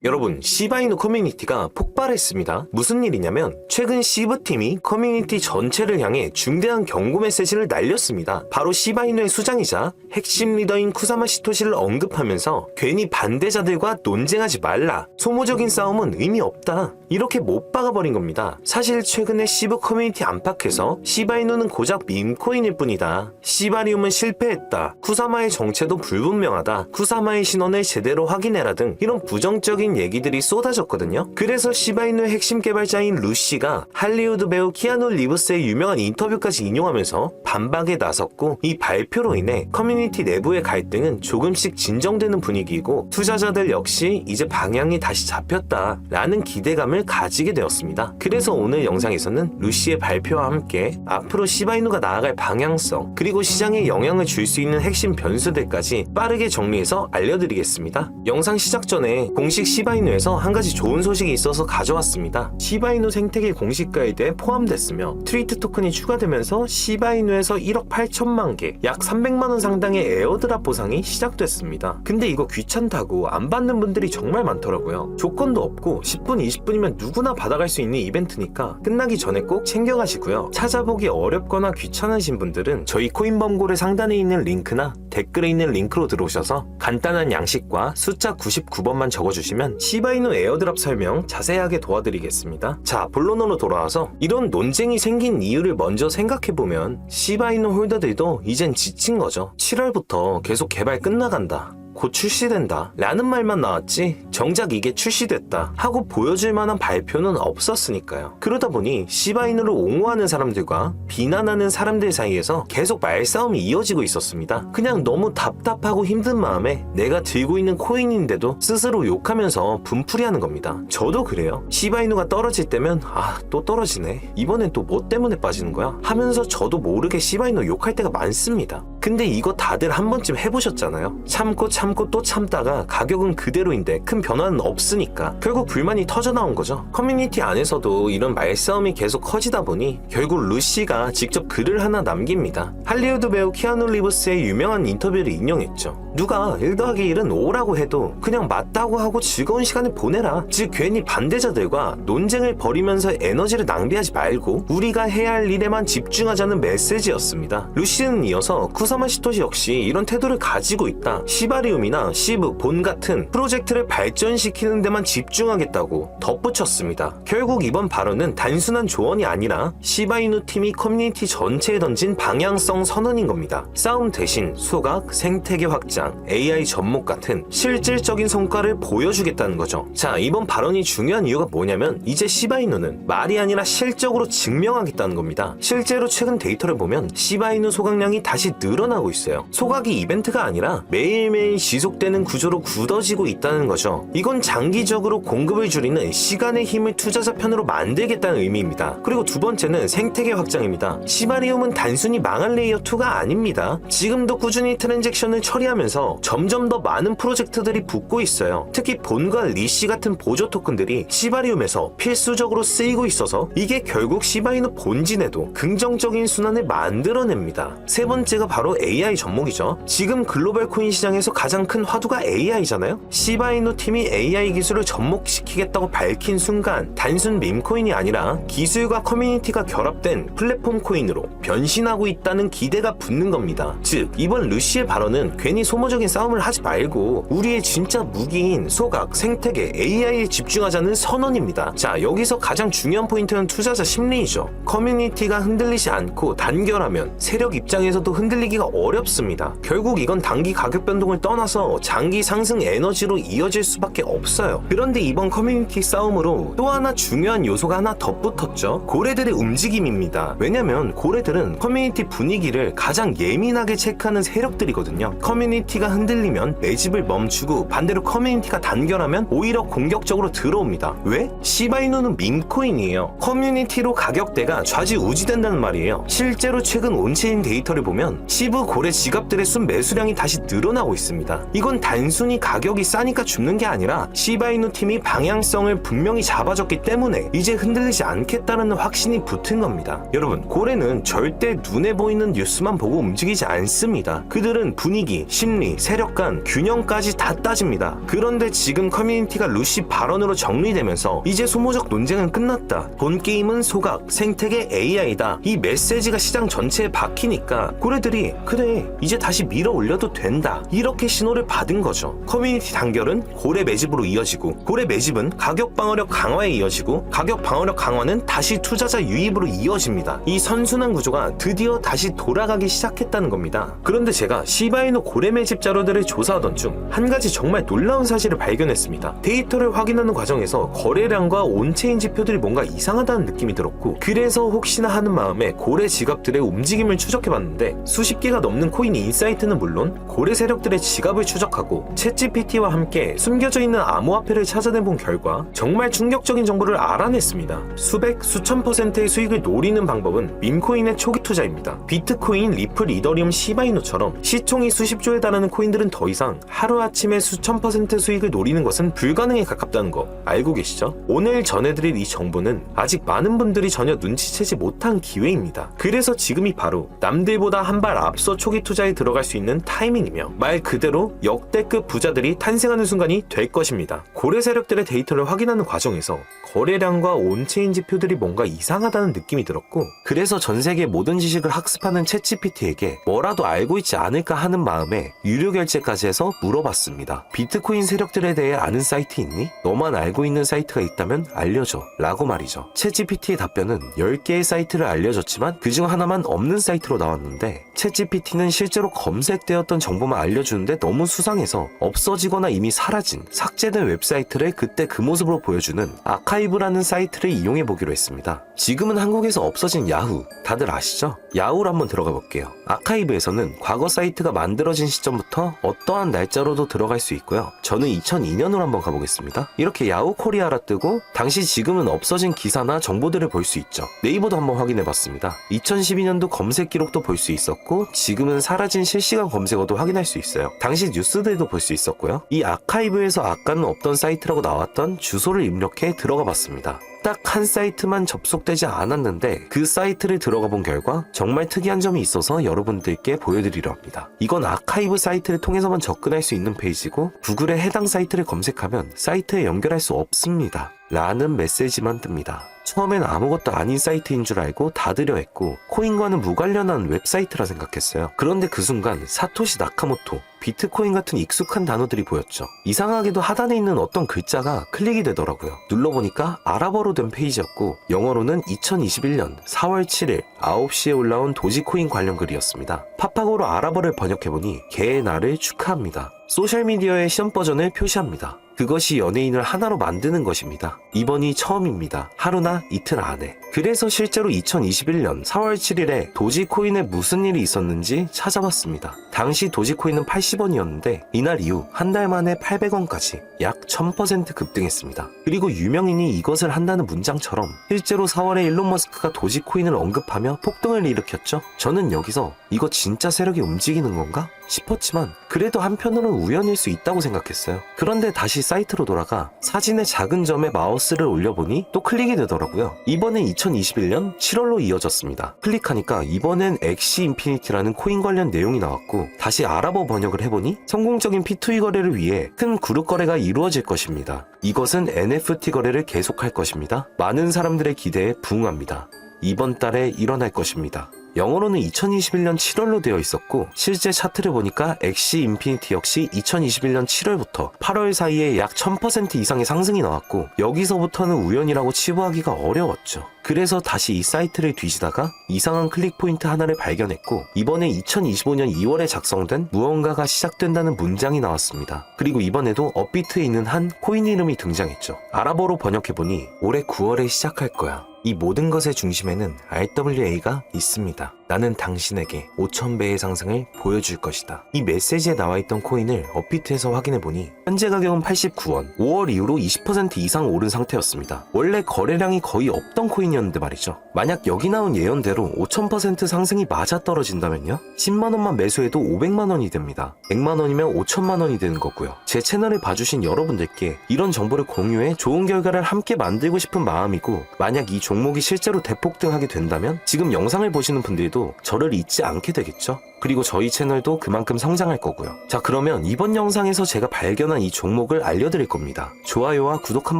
여러분, 시바이누 커뮤니티가 폭발했습니다. 무슨 일이냐면 최근 시브팀이 커뮤니티 전체를 향해 중대한 경고 메시지를 날렸습니다. 바로 시바이누의 수장이자 핵심 리더인 쿠사마 시토시를 언급하면서 괜히 반대자들과 논쟁하지 말라, 소모적인 싸움은 의미 없다, 이렇게 못 박아버린 겁니다. 사실 최근에 시브 커뮤니티 안팎에서 시바이누는 고작 밈코인일 뿐이다, 시바리움은 실패했다, 쿠사마의 정체도 불분명하다, 쿠사마의 신원을 제대로 확인해라 등 이런 부정적인 얘기들이 쏟아졌거든요. 그래서 시바이누의 핵심 개발자인 루시가 할리우드 배우 키아누 리브스의 유명한 인터뷰까지 인용하면서 반박에 나섰고, 이 발표로 인해 커뮤니티 내부의 갈등은 조금씩 진정되는 분위기이고 투자자들 역시 이제 방향이 다시 잡혔다 라는 기대감을 가지게 되었습니다. 그래서 오늘 영상에서는 루시의 발표와 함께 앞으로 시바이누가 나아갈 방향성, 그리고 시장에 영향을 줄 수 있는 핵심 변수들까지 빠르게 정리해서 알려드리겠습니다. 영상 시작 전에 공식 시바이누에서 한 가지 좋은 소식이 있어서 가져왔습니다. 시바이누 생태계 공식 가이드에 포함됐으며 트위트 토큰이 추가되면서 시바이누에서 1억 8천만 개, 약 300만원 상당의 에어드랍 보상이 시작됐습니다. 근데 이거 귀찮다고 안 받는 분들이 정말 많더라고요. 조건도 없고 10분 20분이면 누구나 받아갈 수 있는 이벤트니까 끝나기 전에 꼭 챙겨가시고요. 찾아보기 어렵거나 귀찮으신 분들은 저희 코인범고래 상단에 있는 링크나 댓글에 있는 링크로 들어오셔서 간단한 양식과 숫자 99번만 적어주시면 시바이누 에어드랍 설명 자세하게 도와드리겠습니다. 자, 본론으로 돌아와서 이런 논쟁이 생긴 이유를 먼저 생각해보면 시바이누 홀더들도 이젠 지친 거죠. 7월부터 계속 개발 끝나간다, 곧 출시된다 라는 말만 나왔지 정작 이게 출시됐다 하고 보여줄 만한 발표는 없었으니까요. 그러다 보니 시바이누를 옹호하는 사람들과 비난하는 사람들 사이에서 계속 말싸움이 이어지고 있었습니다. 그냥 너무 답답하고 힘든 마음에 내가 들고 있는 코인인데도 스스로 욕하면서 분풀이하는 겁니다. 저도 그래요. 시바이누가 떨어질 때면 또 떨어지네, 이번엔 또 뭐 때문에 빠지는 거야 하면서 저도 모르게 시바이누 욕할 때가 많습니다. 근데 이거 다들 한 번쯤 해보셨잖아요. 참고 또 참다가 가격은 그대로인데 큰 변화는 없으니까 결국 불만이 터져나온 거죠. 커뮤니티 안에서도 이런 말싸움이 계속 커지다 보니 결국 루시가 직접 글을 하나 남깁니다. 할리우드 배우 키아누 리브스의 유명한 인터뷰를 인용했죠. 누가 1 더하기 1은 5라고 해도 그냥 맞다고 하고 즐거운 시간을 보내라. 즉 괜히 반대자들과 논쟁을 벌이면서 에너지를 낭비하지 말고 우리가 해야 할 일에만 집중하자는 메시지였습니다. 루시는 이어서 쿠사마 시토시 역시 이런 태도를 가지고 있다, 시바리움이나 시브, 본 같은 프로젝트를 발전시키는 데만 집중하겠다고 덧붙였습니다. 결국 이번 발언은 단순한 조언이 아니라 시바이누 팀이 커뮤니티 전체에 던진 방향성 선언인 겁니다. 싸움 대신 소각, 생태계 확장, AI 접목 같은 실질적인 성과를 보여주겠다는 거죠. 자, 이번 발언이 중요한 이유가 뭐냐면 이제 시바이누는 말이 아니라 실적으로 증명하겠다는 겁니다. 실제로 최근 데이터를 보면 시바이누 소각량이 다시 늘어나고 있어요. 소각이 이벤트가 아니라 매일매일 지속되는 구조로 굳어지고 있다는 거죠. 이건 장기적으로 공급을 줄이는 시간의 힘을 투자자 편으로 만들겠다는 의미입니다. 그리고 두 번째는 생태계 확장입니다. 시바리움은 단순히 망할 레이어 2가 아닙니다. 지금도 꾸준히 트랜잭션을 처리하면서 점점 더 많은 프로젝트들이 붙고 있어요. 특히 본과 리시 같은 보조 토큰들이 시바리움에서 필수적으로 쓰이고 있어서 이게 결국 시바이누 본진에도 긍정적인 순환을 만들어냅니다. 세 번째가 바로 AI 접목이죠. 지금 글로벌 코인 시장에서 가장 큰 화두가 AI잖아요. 시바이누 팀이 AI 기술을 접목시키겠다고 밝힌 순간 단순 밈코인이 아니라 기술과 커뮤니티가 결합된 플랫폼 코인으로 변신하고 있다는 기대가 붙는 겁니다. 즉 이번 루시의 발언은 괜히 소모적인 싸움을 하지 말고 우리의 진짜 무기인 소각, 생태계, AI에 집중하자는 선언입니다. 자, 여기서 가장 중요한 포인트는 투자자 심리이죠. 커뮤니티가 흔들리지 않고 단결하면 세력 입장에서도 흔들리기가 어렵습니다. 결국 이건 단기 가격 변동을 떠나서 장기 상승 에너지로 이어질 수밖에 없어요. 그런데 이번 커뮤니티 싸움으로 또 하나 중요한 요소가 하나 덧붙었죠. 고래들의 움직임입니다. 왜냐면 고래들은 커뮤니티 분위기를 가장 예민하게 체크하는 세력들이거든요. 커뮤니티가 흔들리면 매집을 멈추고 반대로 커뮤니티가 단결하면 오히려 공격적으로 들어옵니다. 왜? 시바이누는 밈코인이에요. 커뮤니티로 가격대가 좌지우지된다는 말이에요. 실제로 최근 온체인 데이터를 보면 시브 고래 지갑들의 순 매수량이 다시 늘어나고 있습니다. 이건 단순히 가격이 싸니까 죽는 게 아니라 시바이누 팀이 방향성을 분명히 잡아줬기 때문에 이제 흔들리지 않겠다는 확신이 붙은 겁니다. 여러분, 고래는 절대 눈에 보이는 뉴스만 보고 움직이지 않습니다. 그들은 분위기, 심리, 세력관, 균형까지 다 따집니다. 그런데 지금 커뮤니티가 루시 발언으로 정리되면서 이제 소모적 논쟁은 끝났다. 본 게임은 소각, 생태계 AI다. 이 메시지가 시장 전체에 박히니까 고래들이 그래, 이제 다시 밀어 올려도 된다. 이렇게 신호를 받은 거죠. 커뮤니티 단결은 고래 매집으로 이어지고, 고래 매집은 가격 방어력 강화에 이어지고, 가격 방어력 강화는 다시 투자자 유입으로 이어집니다. 이 선순환 구조가 드디어 다시 돌아가기 시작했다는 겁니다. 그런데 제가 시바이누 고래 매집 자료들을 조사하던 중 한 가지 정말 놀라운 사실을 발견했습니다. 데이터를 확인하는 과정에서 거래량과 온체인 지표들이 뭔가 이상하다는 느낌이 들었고, 그래서 혹시나 하는 마음에 고래 지갑들의 움직임을 추적해봤는데 수십 개가 넘는 코인 인사이트는 물론 고래 세력들의 지갑을 추적하고 챗GPT와 함께 숨겨져 있는 암호화폐를 찾아내본 결과 정말 충격적인 정보를 알아냈습니다. 수백, 수천 %의 수익을 노리는 방법은 밈코인의 초기 투자입니다. 비트코인, 리플, 이더리움, 시바이누처럼 시총이 수십조에 달하는 코인들은 더 이상 하루아침에 수천 % 수익을 노리는 것은 불가능에 가깝다는 거 알고 계시죠? 오늘 전해드릴 이 정보는 아직 많은 분들이 전혀 눈치채지 못한 기회입니다. 그래서 지금이 바로 남들보다 한 발 앞서 초기 투자에 들어갈 수 있는 타이밍이며 말 그대로 역대급 부자들이 탄생하는 순간이 될 것입니다. 고래 세력들의 데이터를 확인하는 과정에서 거래량과 온체인 지표들이 뭔가 이상하다는 느낌이 들었고, 그래서 전 세계 모든 지식을 학습하는 챗GPT에게 뭐라도 알고 있지 않을까 하는 마음에 유료 결제까지 해서 물어봤습니다. 비트코인 세력들에 대해 아는 사이트 있니? 너만 알고 있는 사이트가 있다면 알려줘 라고 말이죠. 챗GPT의 답변은 10개의 사이트를 알려줬지만 그중 하나만 없는 사이트로 나왔는데, 챗GPT는 실제로 검색되었던 정보만 알려주는데 너무 수상해서 없어지거나 이미 사라진, 삭제된 웹사이트를 그때 그 모습으로 보여주는 아카이브라는 사이트를 이용해 보기로 했습니다. 지금은 한국에서 없어진 야후, 다들 아시죠? 야후로 한번 들어가 볼게요. 아카이브에서는 과거 사이트가 만들어진 시점부터 어떠한 날짜로도 들어갈 수 있고요. 저는 2002년으로 한번 가보겠습니다. 이렇게 야후 코리아라 뜨고 당시 지금은 없어진 기사나 정보들을 볼 수 있죠. 네이버도 한번 확인해 봤습니다. 2012년도 검색 기록도 볼 수 있었고, 지금은 사라진 실시간 검색어도 확인할 수 있어요. 당시 뉴스들도 볼 수 있었고요. 이 아카이브에서 아까는 없던 사이트라고 나왔던 주소를 입력해 들어가 봤습니다. 딱 한 사이트만 접속되지 않았는데 그 사이트를 들어가 본 결과 정말 특이한 점이 있어서 여러분들께 보여드리려 합니다. 이건 아카이브 사이트를 통해서만 접근할 수 있는 페이지고, 구글에 해당 사이트를 검색하면 사이트에 연결할 수 없습니다 라는 메시지만 뜹니다. 처음엔 아무것도 아닌 사이트인 줄 알고 닫으려 했고, 코인과는 무관련한 웹사이트라 생각했어요. 그런데 그 순간 사토시 나카모토, 비트코인 같은 익숙한 단어들이 보였죠. 이상하게도 하단에 있는 어떤 글자가 클릭이 되더라고요. 눌러보니까 아랍어로 된 페이지였고, 영어로는 2021년 4월 7일 9시에 올라온 도지코인 관련 글이었습니다. 파파고로 아랍어를 번역해보니 개의 날을 축하합니다. 소셜미디어의 시험 버전을 표시합니다. 그것이 연예인을 하나로 만드는 것입니다. 이번이 처음입니다. 하루나 이틀 안에. 그래서 실제로 2021년 4월 7일에 도지코인에 무슨 일이 있었는지 찾아봤습니다. 당시 도지코인은 80원이었는데 이날 이후 한 달 만에 800원까지 약 1000% 급등했습니다. 그리고 유명인이 이것을 한다는 문장처럼 실제로 4월에 일론 머스크가 도지코인을 언급하며 폭등을 일으켰죠. 저는 여기서 이거 진짜 세력이 움직이는 건가? 싶었지만 그래도 한편으로는 우연일 수 있다고 생각했어요. 그런데 다시 사이트로 돌아가 사진의 작은 점에 마우스를 올려보니 또 클릭이 되더라고요. 이번엔 2021년 7월로 이어졌습니다. 클릭하니까 이번엔 엑시 인피니티라는 코인 관련 내용이 나왔고, 다시 아랍어 번역을 해보니 성공적인 P2E 거래를 위해 큰 그룹 거래가 이루어질 것입니다. 이것은 NFT 거래를 계속할 것입니다. 많은 사람들의 기대에 부응합니다. 이번 달에 일어날 것입니다. 영어로는 2021년 7월로 되어 있었고, 실제 차트를 보니까 엑시 인피니티 역시 2021년 7월부터 8월 사이에 약 1000% 이상의 상승이 나왔고, 여기서부터는 우연이라고 치부하기가 어려웠죠. 그래서 다시 이 사이트를 뒤지다가 이상한 클릭 포인트 하나를 발견했고, 이번에 2025년 2월에 작성된 무언가가 시작된다는 문장이 나왔습니다. 그리고 이번에도 업비트에 있는 한 코인 이름이 등장했죠. 아랍어로 번역해보니 올해 9월에 시작할 거야. 이 모든 것의 중심에는 RWA가 있습니다. 나는 당신에게 5,000배의 상승을 보여줄 것이다. 이 메시지에 나와있던 코인을 업비트에서 확인해보니 현재 가격은 89원, 5월 이후로 20% 이상 오른 상태였습니다. 원래 거래량이 거의 없던 코인이었는데 말이죠. 만약 여기 나온 예언대로 5000% 상승이 맞아떨어진다면요? 10만원만 매수해도 500만원이 됩니다. 100만원이면 5천만원이 되는 거고요. 제 채널을 봐주신 여러분들께 이런 정보를 공유해 좋은 결과를 함께 만들고 싶은 마음이고, 만약 이 종목이 실제로 대폭등하게 된다면 지금 영상을 보시는 분들도 저를 잊지 않게 되겠죠? 그리고 저희 채널도 그만큼 성장할 거고요. 자, 그러면 이번 영상에서 제가 발견한 이 종목을 알려드릴 겁니다. 좋아요와 구독 한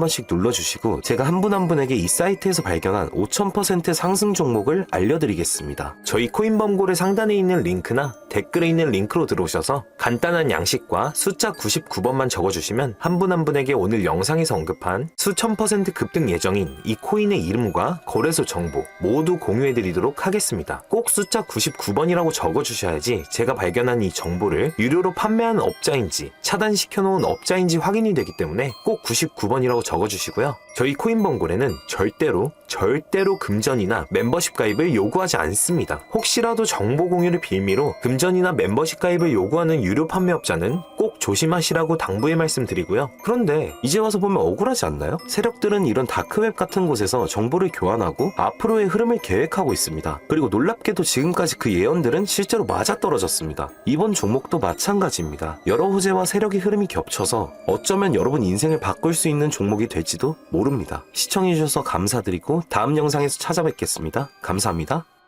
번씩 눌러주시고 제가 한 분 한 분에게 이 사이트에서 발견한 5000% 상승 종목을 알려드리겠습니다. 저희 코인범고래 상단에 있는 링크나 댓글에 있는 링크로 들어오셔서 간단한 양식과 숫자 99번만 적어주시면 한 분 한 분에게 오늘 영상에서 언급한 수천 % 급등 예정인 이 코인의 이름과 거래소 정보 모두 공유해드리도록 하겠습니다. 꼭 숫자 99번이라고 적어주셔야지 제가 발견한 이 정보를 유료로 판매하는 업자인지 차단시켜놓은 업자인지 확인이 되기 때문에 꼭 99번이라고 적어주시고요. 저희 코인범고래는 절대로 금전이나 멤버십 가입을 요구하지 않습니다. 혹시라도 정보 공유를 빌미로 금전이나 멤버십 가입을 요구하는 유료 판매업자는 꼭 조심하시라고 당부의 말씀드리고요. 그런데 이제 와서 보면 억울하지 않나요? 세력들은 이런 다크웹 같은 곳에서 정보를 교환하고 앞으로의 흐름을 계획하고 있습니다. 그리고 놀랍게도 지금까지 그 예언들은 실제로 맞아떨어졌습니다. 이번 종목도 마찬가지입니다. 여러 호재와 세력의 흐름이 겹쳐서 어쩌면 여러분 인생을 바꿀 수 있는 종목이 될지도 모릅니다. 시청해주셔서 감사드리고 다음 영상에서 찾아뵙겠습니다. 감사합니다.